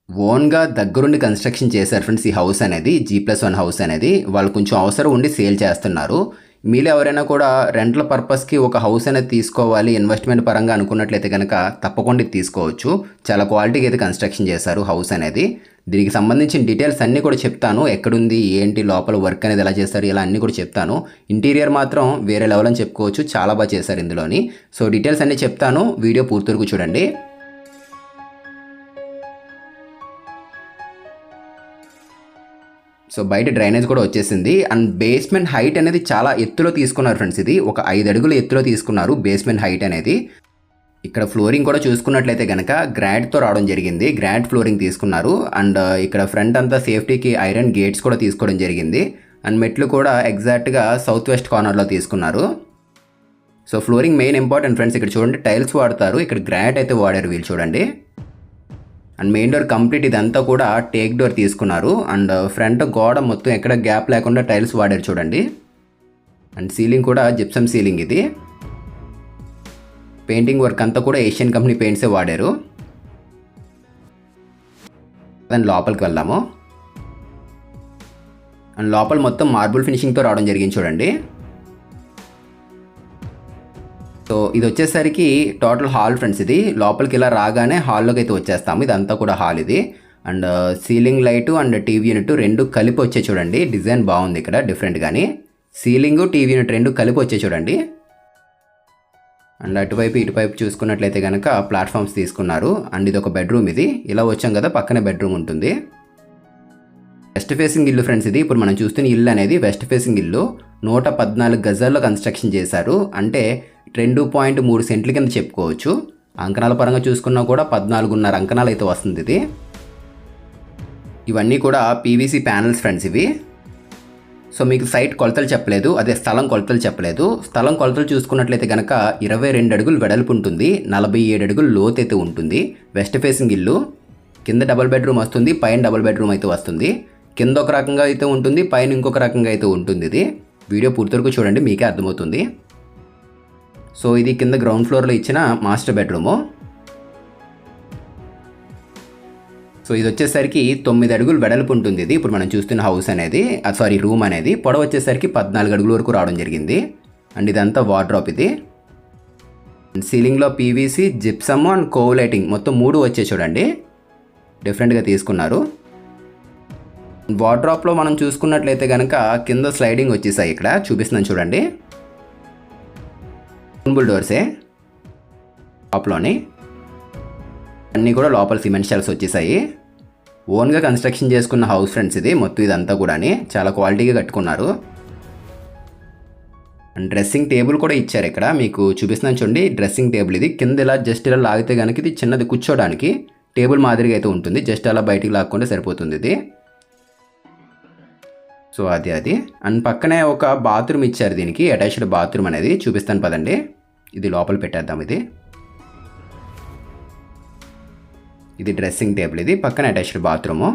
ఓన్‌గా దగ్గరుండి కన్‌స్ట్రక్షన్ చేశారు ఫ్రెండ్స్ ఈ హౌస్ అనేది. G+1 హౌస్ అనేది. వాళ్ళు కొంచెం అవసరం ఉండి సేల్ చేస్తున్నారు. మీలో ఎవరైనా కూడా రెంటల్ పర్పస్‌కి ఒక హౌస్ అనేది తీసుకోవాలి ఇన్వెస్ట్‌మెంట్ పరంగా అనుకున్నట్లయితే గనక తప్పకుండా ఇది తీసుకోవచ్చు. చాలా క్వాలిటీగా అయితే కన్‌స్ట్రక్షన్ చేశారు హౌస్ అనేది. దీనికి సంబంధించిన డీటెయిల్స్ అన్నీ కూడా చెప్తాను. ఎక్కడుంది, ఏంటి, లోపల వర్క్ అనేది ఎలా చేస్తారు, ఇలా అన్నీ కూడా చెప్తాను. ఇంటీరియర్ మాత్రం వేరే లెవెల్ అని చెప్పుకోవచ్చు. చాలా బాగా చేశారు ఇందులోని. సో డీటెయిల్స్ అన్నీ చెప్తాను. వీడియో పూర్తి వరకు చూడండి. సో బయట డ్రైనేజ్ కూడా వచ్చేసింది. అండ్ బేస్మెంట్ హైట్ అనేది చాలా ఎత్తులో తీసుకున్నారు ఫ్రెండ్స్. ఇది ఒక 5 అడుగుల ఎత్తులో తీసుకున్నారు బేస్మెంట్ హైట్ అనేది. ఇక్కడ ఫ్లోరింగ్ కూడా చూసుకున్నట్లయితే కనుక గ్రాడ్తో రావడం జరిగింది. గ్రాడ్ ఫ్లోరింగ్ తీసుకున్నారు. అండ్ ఇక్కడ ఫ్రంట్ అంతా సేఫ్టీకి ఐరన్ గేట్స్ కూడా తీసుకోవడం జరిగింది. అండ్ మెట్లు కూడా ఎగ్జాక్ట్గా సౌత్ వెస్ట్ కార్నర్లో తీసుకున్నారు. So flooring main important friends. ఇక్కడ చూడండి టైల్స్ వాడతారు. ఇక్కడ గ్రాడ్ అయితే వాడారు వీళ్ళు చూడండి. అండ్ మెయిన్ డోర్ కంప్లీట్ ఇదంతా కూడా టేక్ డోర్ తీసుకున్నారు. అండ్ ఫ్రంట్ గోడ మొత్తం ఎక్కడ గ్యాప్ లేకుండా టైల్స్ వాడారు చూడండి. అండ్ సీలింగ్ కూడా జిప్సమ్ సీలింగ్ ఇది. పెయింటింగ్ వర్క్ అంతా కూడా ఏషియన్ కంపెనీ పెయింట్సే వాడారు. దాని లోపలికి వెళ్దాము. అండ్ లోపల మొత్తం మార్బుల్ ఫినిషింగ్తో రావడం జరిగింది చూడండి. సో ఇది వచ్చేసరికి టోటల్ హాల్ ఫ్రెండ్స్. ఇది లోపలికి ఇలా రాగానే హాల్లోకి అయితే వచ్చేస్తాము. ఇదంతా కూడా హాల్ ఇది. And ceiling light and TV unit రెండు కలిపి వచ్చే చూడండి. డిజైన్ బాగుంది ఇక్కడ డిఫరెంట్ కానీ. సీలింగ్ టీవీ యూనిట్ రెండు కలిపి వచ్చే చూడండి. అండ్ అటువైపు ఇటువైపు చూసుకున్నట్లయితే కనుక ప్లాట్ఫామ్స్ తీసుకున్నారు. అండ్ ఇది ఒక బెడ్రూమ్ ఇది. ఇలా వచ్చాం కదా పక్కనే బెడ్రూమ్ ఉంటుంది. వెస్ట్ ఫేసింగ్ ఇల్లు ఫ్రెండ్స్ ఇది. ఇప్పుడు మనం చూస్తున్న ఇల్లు అనేది వెస్ట్ ఫేసింగ్ ఇల్లు. 114 గజాల్లో కన్స్ట్రక్షన్ చేశారు. అంటే 2.3 సెంట్ల కింద చెప్పుకోవచ్చు. అంకణాల పరంగా చూసుకున్నా కూడా 14.5 అంకణాలు అయితే వస్తుంది ఇది. ఇవన్నీ కూడా పీవీసీ ప్యానల్స్ ఫ్రెండ్స్ ఇవి. సో మీకు సైట్ కొలతలు చెప్పలేదు, అదే స్థలం కొలతలు చెప్పలేదు. స్థలం కొలతలు చూసుకున్నట్లయితే కనుక 22 అడుగులు వెడల్పు ఉంటుంది, 47 అడుగులు లోతు అయితే ఉంటుంది. వెస్ట్ ఫేసింగ్ ఇల్లు. కింద డబుల్ బెడ్రూమ్ వస్తుంది, పైన డబుల్ బెడ్రూమ్ అయితే వస్తుంది. కింద ఒక రకంగా అయితే ఉంటుంది, పైన ఇంకొక రకంగా అయితే ఉంటుంది. ఇది వీడియో పూర్తి వరకు చూడండి మీకే అర్థమవుతుంది. సో ఇది కింద గ్రౌండ్ ఫ్లోర్లో ఇచ్చిన మాస్టర్ బెడ్రూము. సో ఇది వచ్చేసరికి 9 అడుగులు వెడల్పు ఉంటుంది. ఇది ఇప్పుడు మనం చూస్తున్న హౌస్ అనేది, రూమ్ అనేది. పొడవు వచ్చేసరికి 14 అడుగుల వరకు రావడం జరిగింది. అండ్ ఇదంతా వార్డ్రోబ్ ఇది. సీలింగ్లో PVC, gypsum and cove lighting మొత్తం 3 వచ్చే చూడండి. డిఫరెంట్గా తీసుకున్నారు. వార్డ్రోబ్లో మనం చూసుకున్నట్లయితే కనుక కింద స్లైడింగ్ వచ్చేసాయి. ఇక్కడ చూపిస్తున్నాను చూడండి. డోర్సే టాప్లోని అన్నీ కూడా లోపల సిమెంట్ షెల్స్ వచ్చేసాయి. ఓన్గా కన్స్ట్రక్షన్ చేసుకున్న హౌస్ ఫ్రెండ్స్ ఇది. మొత్తం ఇదంతా కూడా చాలా క్వాలిటీగా కట్టుకున్నారు. అండ్ డ్రెస్సింగ్ టేబుల్ కూడా ఇచ్చారు ఇక్కడ. మీకు చూపిస్తున్నాను చూడండి. డ్రెస్సింగ్ టేబుల్ ఇది. కింద ఇలా జస్ట్ ఇలా లాగితే కనుక ఇది చిన్నది కూర్చోడానికి టేబుల్ మాదిరిగా అయితే ఉంటుంది. జస్ట్ అలా బయటికి లాక్కుంటే సరిపోతుంది ఇది. సో అది అండ్ పక్కనే ఒక బాత్రూమ్ ఇచ్చారు. దీనికి అటాచ్డ్ బాత్రూమ్ అనేది చూపిస్తాను పదండి. ఇది లోపల పెట్టేద్దాం. ఇది డ్రెస్సింగ్ టేబుల్ ఇది. పక్కన అటాచ్డ్ బాత్రూము.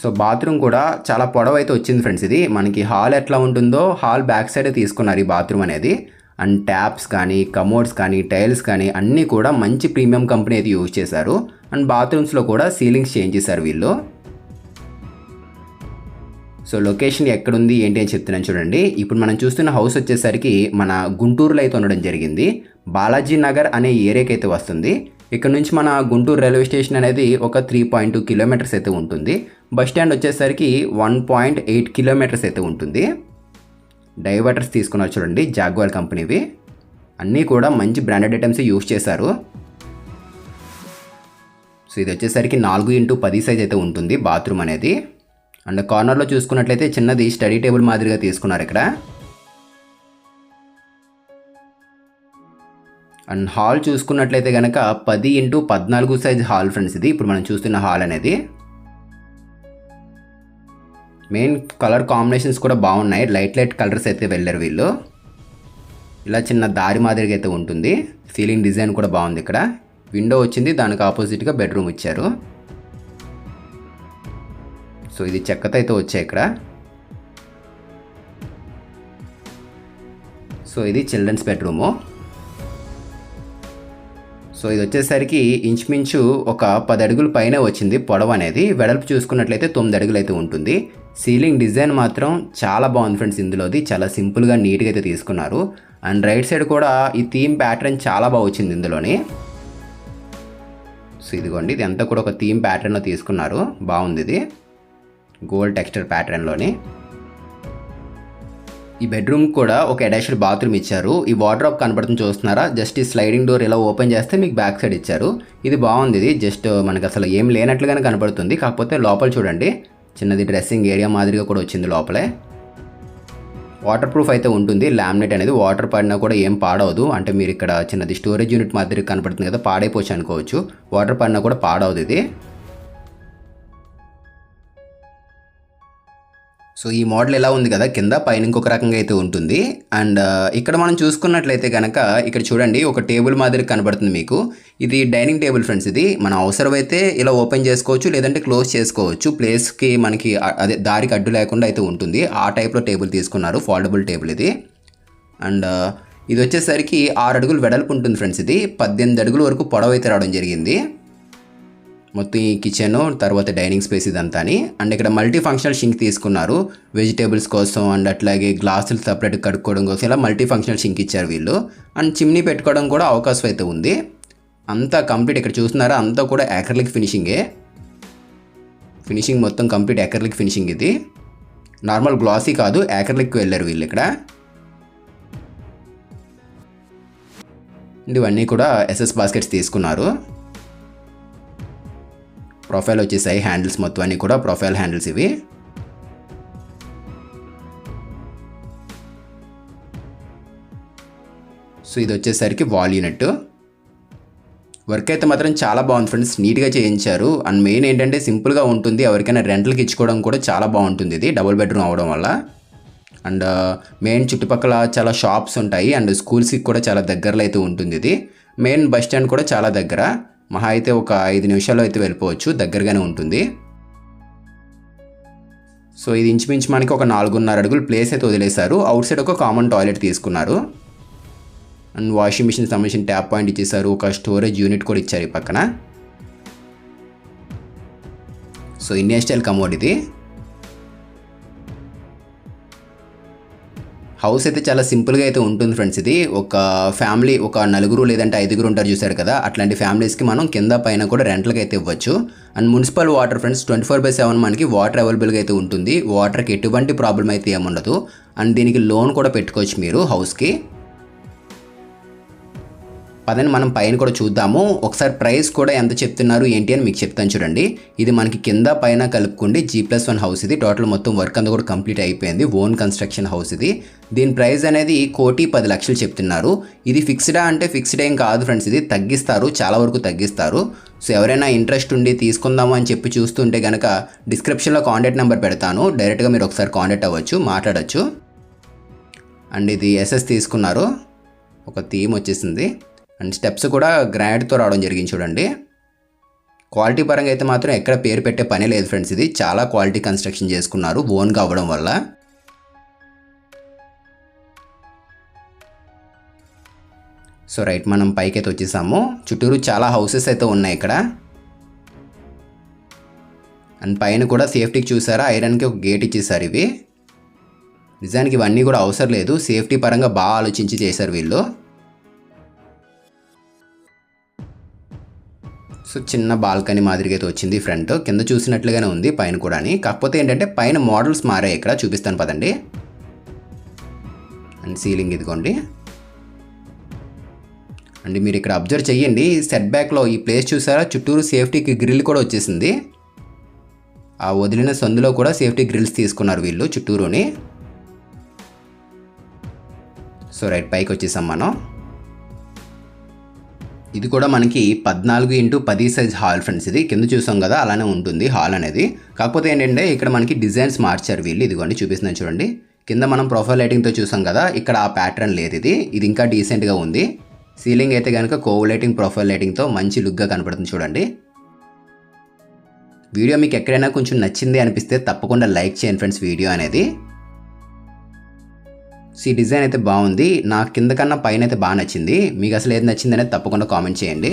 సో బాత్రూమ్ కూడా చాలా పొడవు అయితే వచ్చింది ఫ్రెండ్స్. ఇది మనకి హాల్ ఎట్లా ఉంటుందో హాల్ బ్యాక్ సైడే తీసుకున్నారు ఈ బాత్రూమ్ అనేది. అండ్ ట్యాప్స్ కానీ, కమోడ్స్ కానీ, టైల్స్ కానీ అన్నీ కూడా మంచి ప్రీమియం కంపెనీ అయితే యూజ్ చేశారు. అండ్ బాత్రూమ్స్లో కూడా సీలింగ్స్ చేంజ్ చేశారు వీళ్ళు. సో లొకేషన్ ఎక్కడుంది ఏంటి అని చెప్తున్నాను చూడండి. ఇప్పుడు మనం చూస్తున్న హౌస్ వచ్చేసరికి మన గుంటూరులో అయితే ఉండడం జరిగింది. బాలాజీ నగర్ అనే ఏరియాకి అయితే వస్తుంది. ఇక్కడ నుంచి మన గుంటూరు రైల్వే స్టేషన్ అనేది ఒక 3.2 కిలోమీటర్స్ అయితే ఉంటుంది. బస్ స్టాండ్ వచ్చేసరికి 1.8 కిలోమీటర్స్ అయితే ఉంటుంది. డైవర్టర్స్ తీసుకున్నారు చూడండి, జాగ్వార్ కంపెనీవి. అన్నీ కూడా మంచి బ్రాండెడ్ ఐటమ్స్ యూజ్ చేశారు. సో ఇది వచ్చేసరికి 4x10 సైజ్ అయితే ఉంటుంది బాత్రూమ్ అనేది. అండ్ కార్నర్లో చూసుకున్నట్లయితే చిన్నది స్టడీ టేబుల్ మాదిరిగా తీసుకున్నారు ఇక్కడ. అండ్ హాల్ చూసుకున్నట్లయితే కనుక 10x14 సైజ్ హాల్ ఫ్రెండ్స్ ఇది. ఇప్పుడు మనం చూస్తున్న హాల్ అనేది. మెయిన్ కలర్ కాంబినేషన్స్ కూడా బాగున్నాయి. లైట్ కలర్స్ అయితే వెళ్ళారు వీళ్ళు. ఇలా చిన్న దారి మాదిరిగా అయితే ఉంటుంది. సీలింగ్ డిజైన్ కూడా బాగుంది. ఇక్కడ విండో వచ్చింది, దానికి ఆపోజిట్గా బెడ్రూమ్ ఇచ్చారు. సో ఇది చెక్కతో అయితే వచ్చాయి ఇక్కడ. సో ఇది చిల్డ్రన్స్ బెడ్రూము. సో ఇది వచ్చేసరికి ఇంచుమించు ఒక 10 అడుగుల పైనే వచ్చింది పొడవు అనేది. వెడల్పు చూసుకున్నట్లయితే 9 అడుగులు అయితే ఉంటుంది. సీలింగ్ డిజైన్ మాత్రం చాలా బాగుంది ఫ్రెండ్స్ ఇందులోది. చాలా సింపుల్గా నీట్గా అయితే తీసుకున్నారు. అండ్ రైట్ సైడ్ కూడా ఈ థీమ్ ప్యాటర్న్ చాలా బాగా వచ్చింది ఇందులోని. సో ఇదిగోండి, ఇది అంతా కూడా ఒక థీమ్ ప్యాటర్న్లో తీసుకున్నారు. బాగుంది ఇది గోల్డ్ టెక్స్చర్ ప్యాటర్న్లోని. ఈ బెడ్రూమ్ కూడా ఒక అటాచ్డ్ బాత్రూమ్ ఇచ్చారు. ఈ వార్డ్రోబ్ కనబడుతుంది చూస్తున్నారా, జస్ట్ ఈ స్లైడింగ్ డోర్ ఇలా ఓపెన్ చేస్తే మీకు బ్యాక్ సైడ్ ఇచ్చారు. ఇది బాగుంది. ఇది జస్ట్ మనకు అసలు ఏం లేనట్లుగానే కనబడుతుంది. కాకపోతే లోపల చూడండి చిన్నది డ్రెస్సింగ్ ఏరియా మాదిరిగా కూడా వచ్చింది లోపలే. వాటర్ ప్రూఫ్ అయితే ఉంటుంది. లామినేట్ అనేది వాటర్ పడినా కూడా ఏం పాడవదు. అంటే మీరు ఇక్కడ చిన్నది స్టోరేజ్ యూనిట్ మాదిరి కనపడుతుంది కదా, పాడైపోవచ్చు అనుకోవచ్చు. వాటర్ పడినా కూడా పాడవదు ఇది. సో ఈ మోడల్ ఎలా ఉంది కదా, కింద పైన ఇంకొక రకంగా అయితే ఉంటుంది. అండ్ ఇక్కడ మనం చూసుకున్నట్లయితే కనుక ఇక్కడ చూడండి ఒక టేబుల్ మాదిరి కనబడుతుంది మీకు. ఇది డైనింగ్ టేబుల్ ఫ్రెండ్స్. ఇది మనం అవసరమైతే ఇలా ఓపెన్ చేసుకోవచ్చు, లేదంటే క్లోజ్ చేసుకోవచ్చు. ప్లేస్కి మనకి అదే దారికి అడ్డు లేకుండా అయితే ఉంటుంది. ఆ టైప్లో టేబుల్ తీసుకున్నారు, ఫోల్డబుల్ టేబుల్ ఇది. అండ్ ఇది వచ్చేసరికి 6 అడుగులు వెడల్పు ఉంటుంది ఫ్రెండ్స్. ఇది 18 అడుగుల వరకు పొడవు అయితే రావడం జరిగింది. మొత్తం ఈ కిచెన్ తర్వాత డైనింగ్ స్పేస్ ఇదంతా. అండ్ ఇక్కడ మల్టీ ఫంక్షనల్ షింక్ తీసుకున్నారు వెజిటేబుల్స్ కోసం. అండ్ అట్లాగే గ్లాసులు సపరేట్ కడుక్కోవడం కోసం ఇలా మల్టీ ఫంక్షనల్ షింక్ ఇచ్చారు వీళ్ళు. అండ్ చిమ్నీ పెట్టుకోవడం కూడా అవకాశం అయితే ఉంది. అంతా కంప్లీట్ ఇక్కడ చూస్తున్నారా, అంతా కూడా యాక్రిలిక్ ఫినిషింగే. ఫినిషింగ్ మొత్తం కంప్లీట్ యాక్రిలిక్ ఫినిషింగ్. ఇది నార్మల్ గ్లాసీ కాదు, యాక్రిలిక్ వెళ్ళారు వీళ్ళు ఇక్కడ. ఇవన్నీ కూడా ఎస్ఎస్ బాస్కెట్స్ తీసుకున్నారు. ప్రొఫైల్ వచ్చేసాయి హ్యాండిల్స్ మొత్తం అన్నీ కూడా ప్రొఫైల్ హ్యాండిల్స్ ఇవి. సో ఇది వచ్చేసరికి వాల్ యూనిట్. వర్క్ అయితే మాత్రం చాలా బాగుంది ఫ్రెండ్స్, నీట్గా చేయించారు. అండ్ మెయిన్ ఏంటంటే సింపుల్గా ఉంటుంది. ఎవరికైనా రెంట్లకి ఇచ్చుకోవడం కూడా చాలా బాగుంటుంది. ఇది డబుల్ బెడ్రూమ్ అవడం వల్ల. అండ్ మెయిన్ చుట్టుపక్కల చాలా షాప్స్ ఉంటాయి. అండ్ స్కూల్స్కి కూడా చాలా దగ్గరలో అయితే ఉంటుంది. ఇది మెయిన్ బస్ స్టాండ్ కూడా చాలా దగ్గర. మహా అయితే ఒక 5 నిమిషాల్లో అయితే వెళ్ళిపోవచ్చు, దగ్గరగానే ఉంటుంది. సో ఇది ఇంచుమించు మనకి ఒక 4.5 అడుగులు ప్లేస్ అయితే వదిలేశారు. అవుట్ సైడ్ ఒక కామన్ టాయిలెట్ తీసుకున్నారు. అండ్ వాషింగ్ మిషన్ సంబంధించిన ట్యాప్ పాయింట్ ఇచ్చేసారు. ఒక స్టోరేజ్ యూనిట్ కూడా ఇచ్చారు ఈ పక్కన. సో ఇండియన్ స్టైల్ కమోడ్ ఇది. హౌస్ అయితే చాలా సింపుల్గా అయితే ఉంటుంది ఫ్రెండ్స్. ఇది ఒక ఫ్యామిలీ ఒక 4 లేదంటే 5 ఉంటారు చూసారు కదా, అట్లాంటి ఫ్యామిలీస్కి మనం కింద పైన కూడా రెంట్లకి అయితే ఇవ్వచ్చు. అండ్ మున్సిపల్ వాటర్ ఫ్రెండ్స్ 24/7 మనకి వాటర్ అవైలబుల్గా అయితే ఉంటుంది. వాటర్కి ఎటువంటి ప్రాబ్లం అయితే ఏముండదు. అండ్ దీనికి లోన్ కూడా పెట్టుకోవచ్చు మీరు హౌస్కి. పదని మనం పైన కూడా చూద్దాము. ఒకసారి ప్రైస్ కూడా ఎంత చెప్తున్నారు ఏంటి అని మీకు చెప్తాను చూడండి. ఇది మనకి కింద పైన కలుపుకుండి G+1 హౌస్ ఇది. టోటల్ మొత్తం వర్క్ అంతా కూడా కంప్లీట్ అయిపోయింది. ఓన్ కన్స్ట్రక్షన్ హౌస్ ఇది. దీని ప్రైస్ అనేది 1,10,00,000 చెప్తున్నారు. ఇది ఫిక్స్డా అంటే ఫిక్స్డ్ ఏం కాదు ఫ్రెండ్స్. ఇది తగ్గిస్తారు, చాలా వరకు తగ్గిస్తారు. సో ఎవరైనా ఇంట్రెస్ట్ ఉండి తీసుకుందాము అని చెప్పి చూస్తుంటే కనుక డిస్క్రిప్షన్లో కాంటాక్ట్ నెంబర్ పెడతాను. డైరెక్ట్గా మీరు ఒకసారి కాంటాక్ట్ అవ్వచ్చు, మాట్లాడచ్చు. అండ్ ఇది ఎస్ఎస్ తీసుకున్నారు. ఒక థీమ్ వచ్చేసింది. అండ్ స్టెప్స్ కూడా గ్రానైట్తో రావడం జరిగింది చూడండి. క్వాలిటీ పరంగా అయితే మాత్రం ఎక్కడ పేరు పెట్టే పని లేదు ఫ్రెండ్స్. ఇది చాలా క్వాలిటీ కన్స్ట్రక్షన్ చేసుకున్నారు ఓన్గా అవ్వడం వల్ల. సో రైట్, మనం పైకి అయితే వచ్చేసాము. చుట్టూరు చాలా హౌసెస్ అయితే ఉన్నాయి ఇక్కడ. అండ్ పైన కూడా సేఫ్టీకి చూసారా, ఐరన్కి ఒక గేట్ ఇచ్చేసారు. ఇవి నిజానికి ఇవన్నీ కూడా అవసరం లేదు, సేఫ్టీ పరంగా బాగా ఆలోచించి చేశారు వీళ్ళు. సో చిన్న బాల్కనీ మాదిరిగా అయితే వచ్చింది ఫ్రంట్. కింద చూసినట్లుగానే ఉంది పైన కూడా. కాకపోతే ఏంటంటే పైన మోడల్స్ మారాయి. ఇక్కడ చూపిస్తాను పదండి. అండ్ సీలింగ్ ఇదిగోండి. అండ్ మీరు ఇక్కడ అబ్జర్వ్ చెయ్యండి, సెట్ బ్యాక్లో ఈ ప్లేస్ చూసారా, చుట్టూరు సేఫ్టీకి గ్రిల్ కూడా వచ్చేసింది. ఆ వదిలిన సందులో కూడా సేఫ్టీ గ్రిల్స్ తీసుకున్నారు వీళ్ళు చుట్టూరుని. సో రైట్, పైకి వచ్చేసాం మనం. ఇది కూడా మనకి 14x10 సైజ్ హాల్ ఫ్రెండ్స్. ఇది కింద చూసాం కదా, అలానే ఉంటుంది హాల్ అనేది. కాకపోతే ఏంటంటే ఇక్కడ మనకి డిజైన్స్ మార్చారు వీళ్ళు. ఇదిగోండి చూపిస్తున్నాను చూడండి. కింద మనం ప్రొఫైల్ లైటింగ్తో చూసాం కదా, ఇక్కడ ఆ ప్యాటర్న్ లేదు. ఇది ఇంకా డీసెంట్గా ఉంది. సీలింగ్ అయితే కనుక కోవ్ లైటింగ్ ప్రొఫైల్ లైటింగ్తో మంచి లుక్గా కనపడుతుంది చూడండి. వీడియో మీకు ఎక్కడైనా కొంచెం నచ్చింది అనిపిస్తే తప్పకుండా లైక్ చేయండి ఫ్రెండ్స్ వీడియో అనేది. సో ఈ డిజైన్ అయితే బాగుంది. నా కింద కన్నా పైన అయితే బాగా నచ్చింది. మీకు అసలు ఏది నచ్చింది అనేది తప్పకుండా కామెంట్ చేయండి.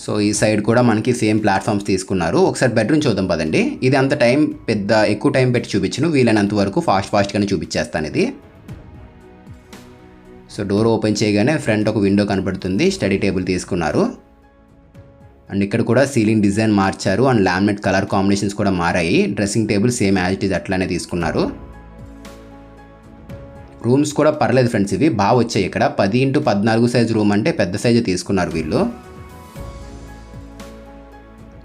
సో ఈ సైడ్ కూడా మనకి సేమ్ ప్లాట్ఫామ్స్ తీసుకున్నారు. ఒకసారి బెడ్రూమ్ చూద్దాం పదండి. ఇది అంత ఎక్కువ టైం పెట్టి చూపించను, వీలైనంత వరకు ఫాస్ట్గానే చూపించేస్తాను ఇది. సో డోర్ ఓపెన్ చేయగానే ఫ్రంట్ ఒక విండో కనబడుతుంది. స్టడీ టేబుల్ తీసుకున్నారు. అండ్ ఇక్కడ కూడా సీలింగ్ డిజైన్ మార్చారు అండ్ లామినేట్ కలర్ కాంబినేషన్స్ కూడా మారాయి. Dressing table same as it is అట్లానే తీసుకున్నారు. రూమ్స్ కూడా పర్లేదు ఫ్రెండ్స్, ఇవి బాగా వచ్చాయి. ఇక్కడ 10x14 సైజ్ రూమ్ అంటే పెద్ద సైజు తీసుకున్నారు వీళ్ళు.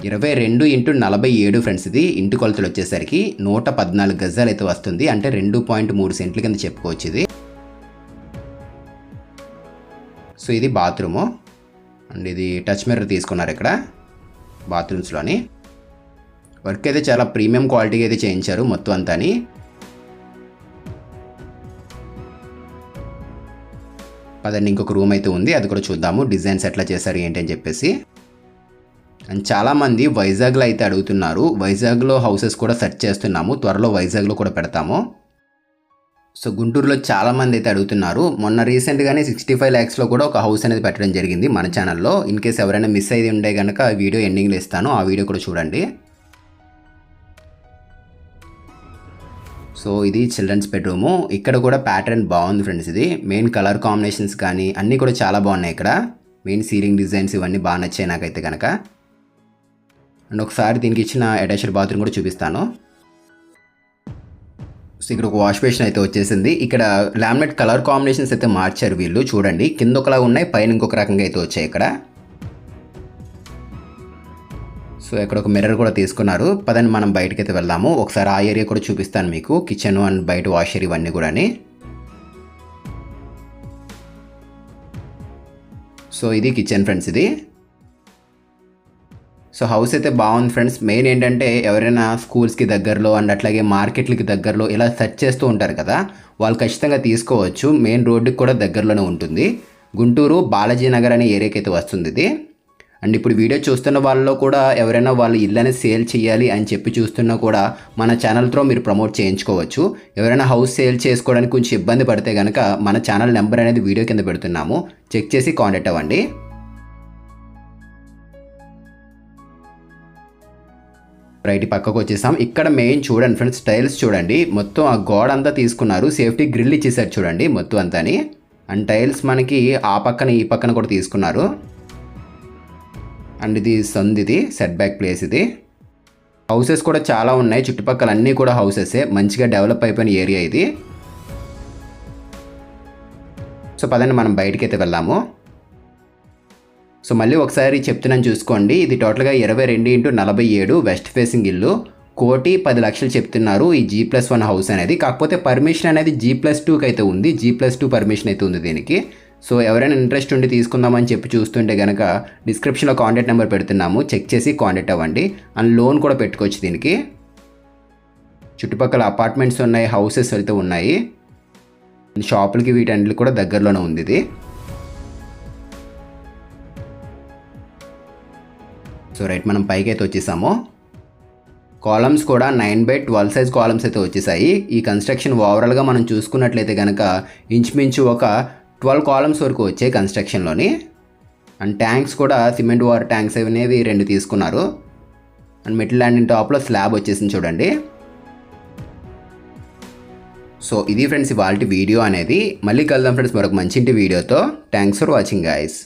22x47 ఫ్రెండ్స్, ఇది ఇంటి కొలతలు వచ్చేసరికి 114 గజాలు అయితే వస్తుంది. అంటే 2.3 సెంట్ల కింద చెప్పుకోవచ్చు ఇది. సో ఇది బాత్రూము అండ్ ఇది టచ్ మిర్రర్ తీసుకున్నారు ఇక్కడ బాత్రూమ్స్లోని. వర్క్ అయితే చాలా ప్రీమియం క్వాలిటీగా అయితే చేయించారు మొత్తం అంతాని. పదండి ఇంకొక రూమ్ అయితే ఉంది, అది కూడా చూద్దాము డిజైన్స్ ఎట్లా చేశారు ఏంటి అని చెప్పేసి. అండ్ చాలామంది వైజాగ్లో అయితే అడుగుతున్నారు. వైజాగ్లో హౌసెస్ కూడా సెర్చ్ చేస్తున్నాము, త్వరలో వైజాగ్లో కూడా పెడతాము. సో గుంటూరులో చాలామంది అయితే అడుగుతున్నారు. మొన్న రీసెంట్గానే 65 lakhsలో కూడా ఒక హౌస్ అనేది పెట్టడం జరిగింది మన ఛానల్లో. ఇన్ కేస్ ఎవరైనా మిస్ అయ్యి ఉండే కనుక ఆ వీడియో ఎండింగ్లో ఇస్తాను, ఆ వీడియో కూడా చూడండి. సో ఇది చిల్డ్రన్స్ బెడ్రూము. ఇక్కడ కూడా ప్యాటర్న్ బాగుంది ఫ్రెండ్స్. ఇది మెయిన్ కలర్ కాంబినేషన్స్ కానీ అన్నీ కూడా చాలా బాగున్నాయి. ఇక్కడ మెయిన్ సీలింగ్ డిజైన్స్ ఇవన్నీ బాగా నచ్చాయి నాకైతే కనుక. అండ్ ఒకసారి దీనికి ఇచ్చిన అటాచ్డ్ బాత్రూమ్ కూడా చూపిస్తాను. సో ఇక్కడ ఒక వాష్ బేసిన్ అయితే వచ్చేసింది. ఇక్కడ లామినేట్ కలర్ కాంబినేషన్స్ అయితే మార్చారు వీళ్ళు. చూడండి కింద ఒకలా ఉన్నాయి, పైన ఇంకొక రకంగా అయితే వచ్చాయి ఇక్కడ. సో ఇక్కడ ఒక మిర్రర్ కూడా తీసుకున్నారు. పదండి మనం బయటకి అయితే వెళ్దాము. ఒకసారి ఆ ఏరియా కూడా చూపిస్తాను మీకు, కిచెన్ అండ్ బయట వాషర్ ఇవన్నీ కూడా. సో ఇది కిచెన్ ఫ్రెండ్స్ ఇది. సో హౌస్ అయితే బాగుంది ఫ్రెండ్స్. మెయిన్ ఏంటంటే ఎవరైనా స్కూల్స్కి దగ్గరలో అండ్ అట్లాగే మార్కెట్లకి దగ్గరలో ఇలా సెర్చ్ చేస్తూ ఉంటారు కదా, వాళ్ళు ఖచ్చితంగా తీసుకోవచ్చు. మెయిన్ రోడ్డుకి కూడా దగ్గరలోనే ఉంటుంది. గుంటూరు బాలాజీ నగర్ అనే ఏరియాకి అయితే వస్తుంది ఇది. అండ్ ఇప్పుడు వీడియో చూస్తున్న వాళ్ళలో కూడా ఎవరైనా వాళ్ళ ఇల్లు అనేది సేల్ చేయాలి అని చెప్పి చూస్తున్నా కూడా మన ఛానల్తో మీరు ప్రమోట్ చేయించుకోవచ్చు. ఎవరైనా హౌస్ సేల్ చేసుకోవడానికి కొంచెం ఇబ్బంది పడితే కనుక మన ఛానల్ నెంబర్ అనేది వీడియో కింద పెడుతున్నాము, చెక్ చేసి కాంటాక్ట్ అవ్వండి. రైట్ పక్కకు వచ్చేసాం. ఇక్కడ మెయిన్ చూడండి ఫ్రెండ్స్, టైల్స్ చూడండి మొత్తం ఆ గోడ అంతా తీసుకున్నారు. సేఫ్టీ గ్రిల్ ఇచ్చేసారు చూడండి మొత్తం అంతాని. అండ్ టైల్స్ మనకి ఆ పక్కన ఈ పక్కన కూడా తీసుకున్నారు. అండ్ ఇది సందిది సెట్ బ్యాక్ ప్లేస్ ఇది. హౌసెస్ కూడా చాలా ఉన్నాయి, చుట్టుపక్కల అన్నీ కూడా హౌసెసే, మంచిగా డెవలప్ అయిపోయిన ఏరియా ఇది. సో పదండి మనం బయటికి అయితే వెళ్దాము. సో మళ్ళీ ఒకసారి చెప్తున్నాను చూసుకోండి. ఇది టోటల్గా 22x47 వెస్ట్ ఫేసింగ్ ఇల్లు. 1,10,00,000 చెప్తున్నారు ఈ G+1 హౌస్ అనేది. కాకపోతే పర్మిషన్ అనేది G+2కి అయితే ఉంది. G+2 పర్మిషన్ అయితే ఉంది దీనికి. సో ఎవరైనా ఇంట్రెస్ట్ ఉండి తీసుకుందామని చెప్పి చూస్తుంటే కనుక డిస్క్రిప్షన్లో కాంటాక్ట్ నెంబర్ పెడుతున్నాము, చెక్ చేసి కాంటాక్ట్ అవ్వండి. అండ్ లోన్ కూడా పెట్టుకోవచ్చు దీనికి. చుట్టుపక్కల అపార్ట్మెంట్స్ ఉన్నాయి, హౌసెస్ అయితే ఉన్నాయి, షాపులకి వీటన్నిటికి కూడా దగ్గరలోనే ఉంది ఇది. సో రైట్ మనం పైకి అయితే వచ్చేసాము. కాలమ్స్ కూడా 9x12 సైజ్ కాలమ్స్ అయితే వచ్చేసాయి. ఈ కన్స్ట్రక్షన్ ఓవరాల్గా మనం చూసుకున్నట్లయితే కనుక ఇంచుమించు ఒక 12 కాలమ్స్ వరకు వచ్చాయి కన్స్ట్రక్షన్లోని. అండ్ ట్యాంక్స్ కూడా సిమెంట్ వాటర్ ట్యాంక్స్ అనేవి 2 తీసుకున్నారు. అండ్ మెటల్ ల్యాండింగ్ టాప్లో స్లాబ్ వచ్చేసింది చూడండి. సో ఇది ఫ్రెండ్స్ ఇవాల్టి వీడియో అనేది. మళ్ళీ కలుద్దాం ఫ్రెండ్స్ మరొక మంచి వీడియోతో. Thanks for watching guys.